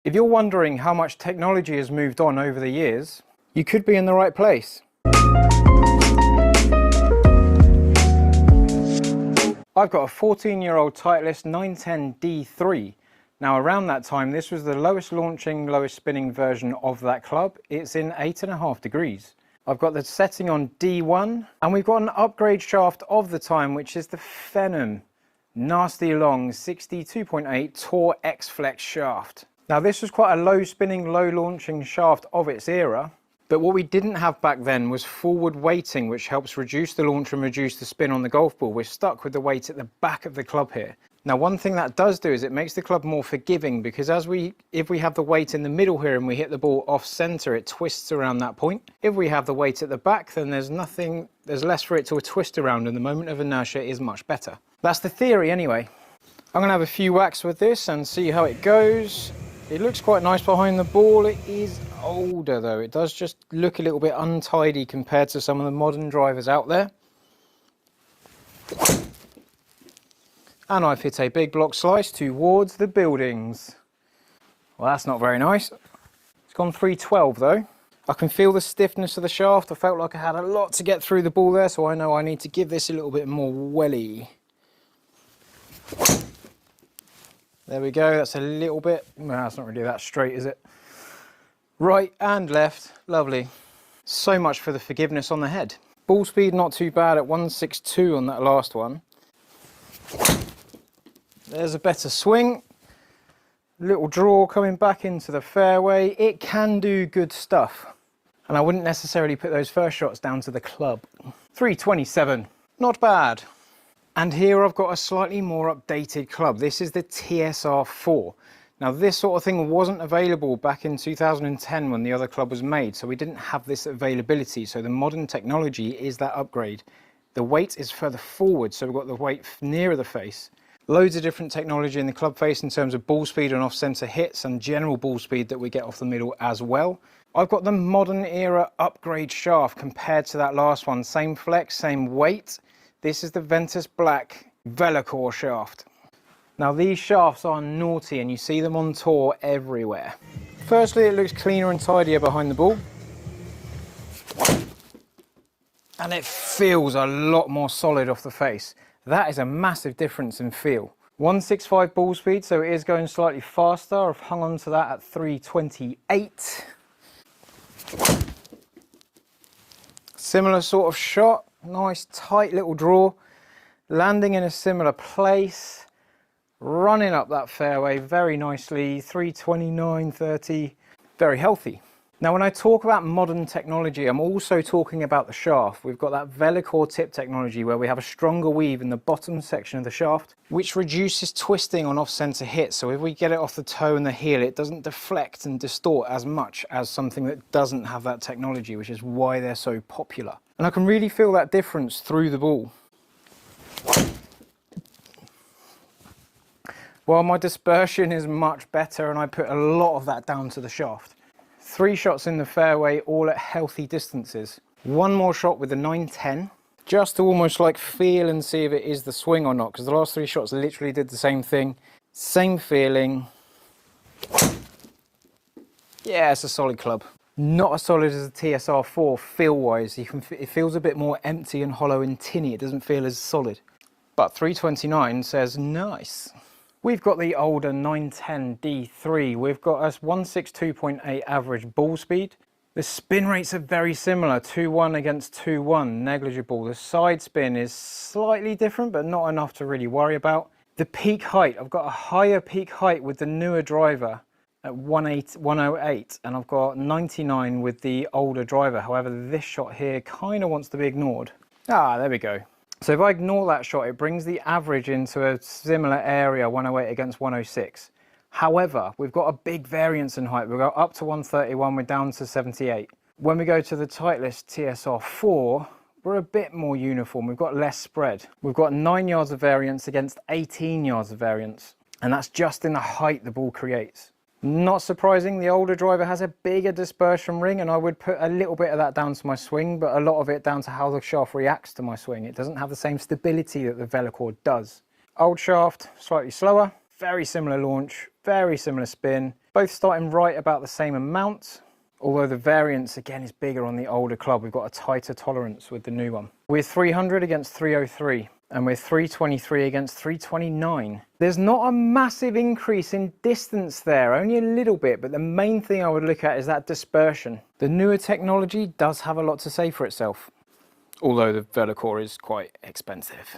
If you're wondering how much technology has moved on over the years, you could be in the right place. I've got a 14-year-old Titleist 910D3. Now around that time, this was the lowest launching, lowest spinning version of that club. It's in 8.5 degrees. I've got the setting on D1, and we've got an upgrade shaft of the time, which is the Phenom nasty long 62.8 Tour X Flex shaft. Now this was quite a low spinning, low launching shaft of its era, but what we didn't have back then was forward weighting, which helps reduce the launch and reduce the spin on the golf ball. We're stuck with the weight at the back of the club here. Now one thing that does do is it makes the club more forgiving, because if we have the weight in the middle here and we hit the ball off center, it twists around that point. If we have the weight at the back, then there's less for it to twist around, and the moment of inertia is much better. That's the theory anyway. I'm gonna have a few whacks with this and see how it goes. It looks quite nice behind the ball. It is older though. It does just look a little bit untidy compared to some of the modern drivers out there. And I've hit a big block slice towards the buildings. Well, that's not very nice. It's gone 312 though. I can feel the stiffness of the shaft. I felt like I had a lot to get through the ball there, so I know I need to give this a little bit more welly. There we go, that's a little bit, well, it's not really that straight, is it? Right and left, lovely. So much for the forgiveness on the head. Ball speed not too bad at 162 on that last one. There's a better swing. Little draw coming back into the fairway. It can do good stuff. And I wouldn't necessarily put those first shots down to the club. 327, not bad. And here I've got a slightly more updated club. This is the TSR4. Now this sort of thing wasn't available back in 2010 when the other club was made, so we didn't have this availability. So the modern technology is that upgrade. The weight is further forward, so we've got the weight nearer the face. Loads of different technology in the club face in terms of ball speed and off-center hits and general ball speed that we get off the middle as well. I've got the modern era upgrade shaft compared to that last one. Same flex, same weight. This is the Ventus Black VELOCORE shaft. Now these shafts are naughty and you see them on tour everywhere. Firstly, it looks cleaner and tidier behind the ball. And it feels a lot more solid off the face. That is a massive difference in feel. 165 ball speed, so it is going slightly faster. I've hung on to that at 328. Similar sort of shot. Nice tight little draw, landing in a similar place, running up that fairway very nicely, 329, 30, very healthy. Now when I talk about modern technology, I'm also talking about the shaft. We've got that VELOCORE tip technology where we have a stronger weave in the bottom section of the shaft, which reduces twisting on off-center hits. So if we get it off the toe and the heel, it doesn't deflect and distort as much as something that doesn't have that technology, which is why they're so popular. And I can really feel that difference through the ball. While my dispersion is much better, and I put a lot of that down to the shaft. 3 shots in the fairway, all at healthy distances. One more shot with the 910, just to almost like feel and see if it is the swing or not, because the last 3 shots literally did the same thing. Same feeling. Yeah, it's a solid club. Not as solid as the TSR4 feel-wise. It feels a bit more empty and hollow and tinny. It doesn't feel as solid. But 329 says nice. We've got the older 910D3. We've got a 162.8 average ball speed. The spin rates are very similar, 2-1 against 2-1, negligible. The side spin is slightly different, but not enough to really worry about. The peak height, I've got a higher peak height with the newer driver at 108, and I've got 99 with the older driver. However, this shot here kind of wants to be ignored. Ah, there we go. So if I ignore that shot, it brings the average into a similar area, 108 against 106. However, we've got a big variance in height. We go up to 131, we're down to 78. When we go to the Titleist TSR4, we're a bit more uniform. We've got less spread. We've got 9 yards of variance against 18 yards of variance. And that's just in the height the ball creates. Not surprising, the older driver has a bigger dispersion ring, and I would put a little bit of that down to my swing, but a lot of it down to how the shaft reacts to my swing. It doesn't have the same stability that the VELOCORE does. Old shaft, slightly slower, very similar launch, very similar spin, both starting right about the same amount, although the variance again is bigger on the older club. We've got a tighter tolerance with the new one. We're 300 against 303, and we're 323 against 329. There's not a massive increase in distance there, only a little bit, but the main thing I would look at is that dispersion. The newer technology does have a lot to say for itself, although the VELOCORE is quite expensive.